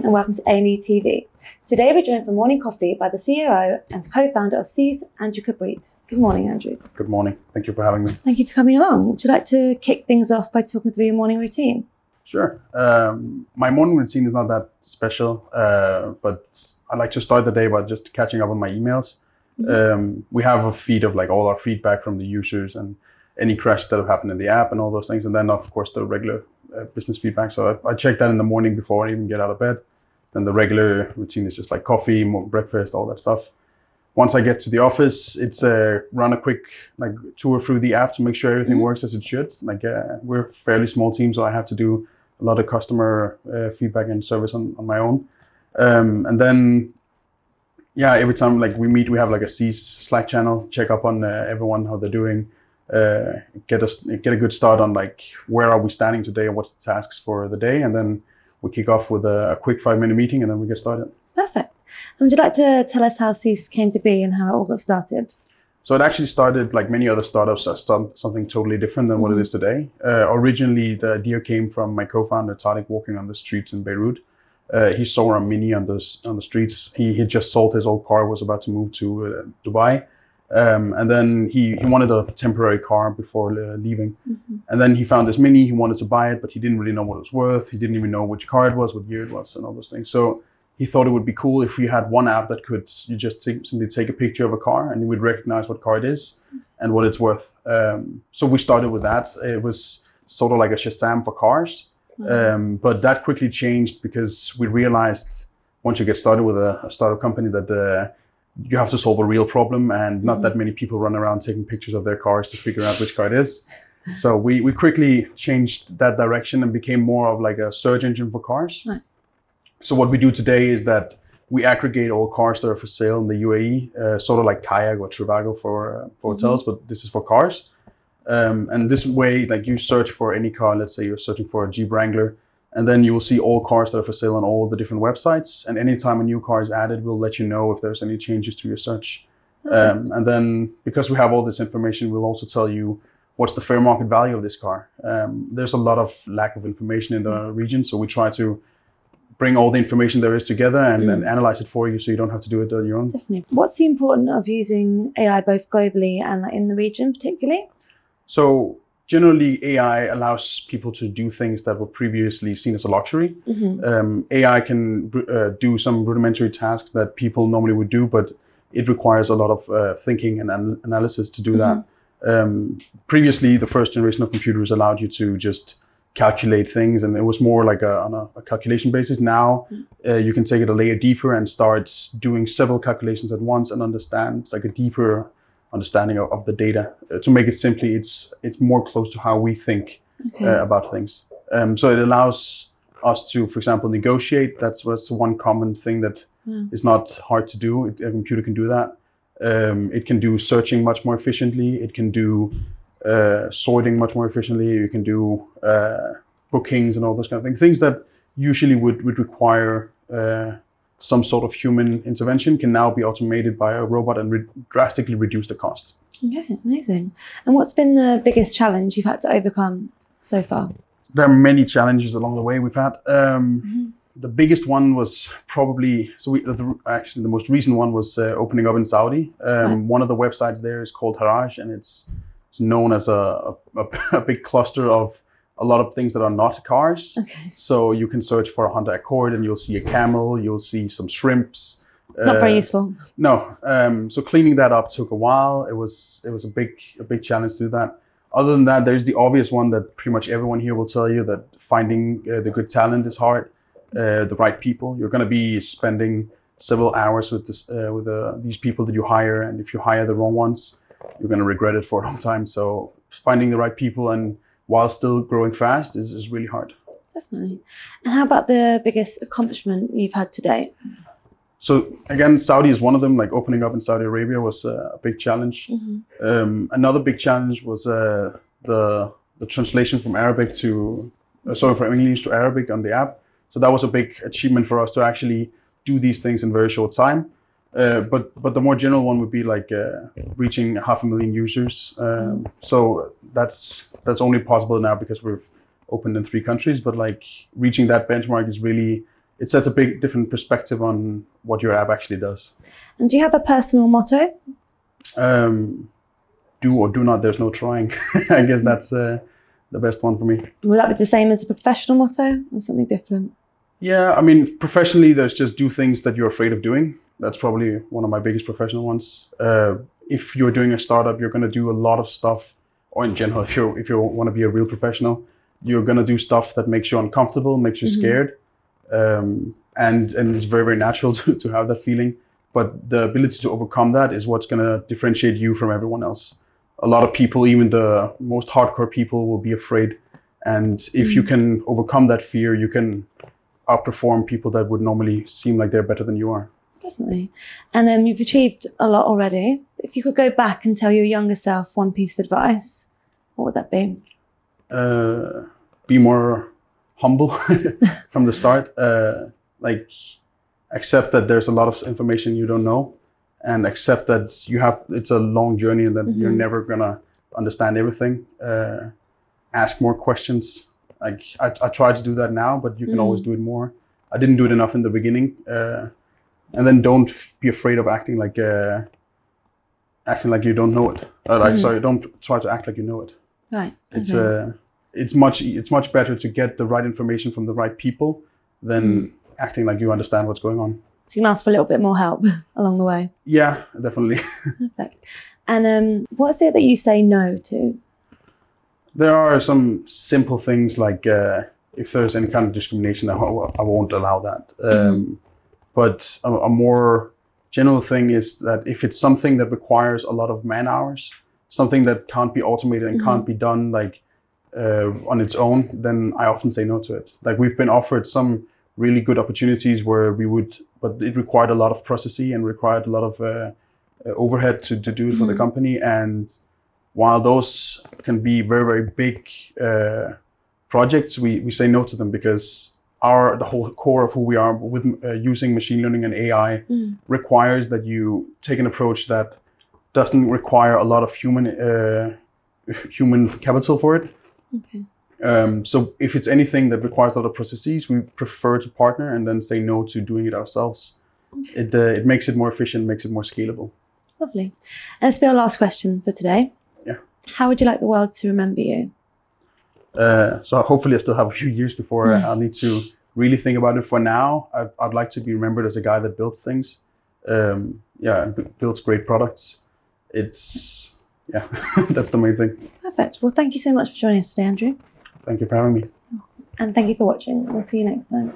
morning and welcome to A&E TV. Today we're joined for morning coffee by the COO and co-founder of Seez, Andrew Kabrit. Good morning, Andrew. Good morning. Thank you for having me. Thank you for coming along. Would you like to kick things off by talking through your morning routine? Sure. My morning routine is not that special, but I like to start the day by just catching up on my emails. We have a feed of like all our feedback from the users and any crashes that have happened in the app and all those things. And then of course the regular business feedback. So I check that in the morning before I even get out of bed. Then the regular routine is just like coffee, breakfast, all that stuff. Once I get to the office, it's run a quick like tour through the app to make sure everything works as it should. Like we're a fairly small team, so I have to do a lot of customer feedback and service on my own. And then, yeah, every time like we meet, we have like a Seez Slack channel, check up on everyone, how they're doing, get a good start on like where are we standing today and what's the tasks for the day, and then we kick off with a quick 5-minute meeting and then we get started. Perfect. And would you like to tell us how Seez came to be and how it all got started? So it actually started like many other startups as something totally different than what it is today. Originally, the idea came from my co-founder, Tariq, walking on the streets in Beirut. He saw a Mini on the streets. He had just sold his old car, was about to move to Dubai. And then he wanted a temporary car before leaving. And then he found this Mini, he wanted to buy it, but he didn't really know what it was worth. He didn't even know which car it was, what year it was, and all those things. So he thought it would be cool if we had one app that could simply take a picture of a car and you would recognize what car it is and what it's worth. So we started with that. It was sort of like a Shazam for cars. But that quickly changed because we realized once you get started with a startup company that you have to solve a real problem, and not that many people run around taking pictures of their cars to figure out which car it is. So we quickly changed that direction and became more of like a search engine for cars. Right. So what we do today is that we aggregate all cars that are for sale in the UAE, sort of like Kayak or Trivago for hotels, but this is for cars. And this way, like you search for any car, let's say you're searching for a Jeep Wrangler, and then you will see all cars that are for sale on all the different websites. And anytime a new car is added, we'll let you know if there's any changes to your search. And then because we have all this information, we'll also tell you what's the fair market value of this car. There's a lot of lack of information in the region, so we try to bring all the information there is together and then analyze it for you so you don't have to do it on your own. Definitely. What's the importance of using AI both globally and in the region particularly? So generally AI allows people to do things that were previously seen as a luxury. AI can do some rudimentary tasks that people normally would do, but it requires a lot of thinking and analysis to do that. Previously, the first generation of computers allowed you to just calculate things, and it was more like on a calculation basis. Now you can take it a layer deeper and start doing several calculations at once and understand like a deeper understanding of the data. To make it simply, it's more close to how we think about things. So it allows us to, for example, negotiate. That's one common thing that is not hard to do. A computer can do that. It can do searching much more efficiently. It can do sorting much more efficiently. You can do bookings and all those kind of things. Things that usually would require some sort of human intervention can now be automated by a robot and drastically reduce the cost. Okay, amazing. And what's been the biggest challenge you've had to overcome so far? There are many challenges along the way we've had. The biggest one was probably, actually the most recent one was opening up in Saudi. One of the websites there is called Haraj, and it's known as a big cluster of a lot of things that are not cars. So you can search for a Honda Accord and you'll see a camel, you'll see some shrimps. Not very useful. No. So cleaning that up took a while. It was a big challenge to do that. Other than that, there's the obvious one that pretty much everyone here will tell you, that finding the good talent is hard. The right people. You're going to be spending several hours with these people that you hire, and if you hire the wrong ones, you're going to regret it for a long time. So finding the right people and while still growing fast is really hard. Definitely. And how about the biggest accomplishment you've had to date? So again, Saudi is one of them. Like opening up in Saudi Arabia was a big challenge. Another big challenge was the translation from Arabic to from English to Arabic on the app. So that was a big achievement for us to actually do these things in very short time. But the more general one would be like reaching 500,000 users. So that's only possible now because we've opened in 3 countries. But like reaching that benchmark is really it sets a big different perspective on what your app actually does. And do you have a personal motto? Do or do not, there's no trying. I guess that's the best one for me. Will that be the same as a professional motto or something different? Yeah, I mean, professionally, there's just do things that you're afraid of doing. That's probably one of my biggest professional ones. If you're doing a startup, you're going to do a lot of stuff, or in general, if you want to be a real professional, you're going to do stuff that makes you uncomfortable, makes you scared. And it's very, very natural to have that feeling. But the ability to overcome that is what's going to differentiate you from everyone else. A lot of people, even the most hardcore people, will be afraid. And if you can overcome that fear, you can outperform people that would normally seem like they're better than you are. Definitely. And then you've achieved a lot already. If you could go back and tell your younger self one piece of advice, what would that be? Be more humble from the start. Like, accept that there's a lot of information you don't know, and accept that it's a long journey and that you're never gonna understand everything. Ask more questions. Like I try to do that now, but you can always do it more. I didn't do it enough in the beginning. And then don't be afraid of acting like you don't know it. Sorry, don't try to act like you know it. Right. It's much better to get the right information from the right people than acting like you understand what's going on. So you can ask for a little bit more help along the way. Yeah, definitely. Perfect. And what's it that you say no to? There are some simple things like if there's any kind of discrimination, I won't allow that. But a more general thing is that if it's something that requires a lot of man hours, something that can't be automated and can't be done like on its own, then I often say no to it. Like we've been offered some really good opportunities where we would, but it required a lot of processing and required a lot of overhead to do it for the company. And while those can be very, very big projects, we say no to them because the whole core of who we are with using machine learning and AI requires that you take an approach that doesn't require a lot of human capital for it. Okay. So if it's anything that requires a lot of processes, we prefer to partner and then say no to doing it ourselves. It makes it more efficient, makes it more scalable. Lovely. And this will be our last question for today. Yeah. How would you like the world to remember you? So hopefully I still have a few years before I'll need to really think about it. For now, I'd like to be remembered as a guy that builds things. Builds great products. That's the main thing. Perfect. Well, thank you so much for joining us today, Andrew. Thank you for having me. And thank you for watching. We'll see you next time.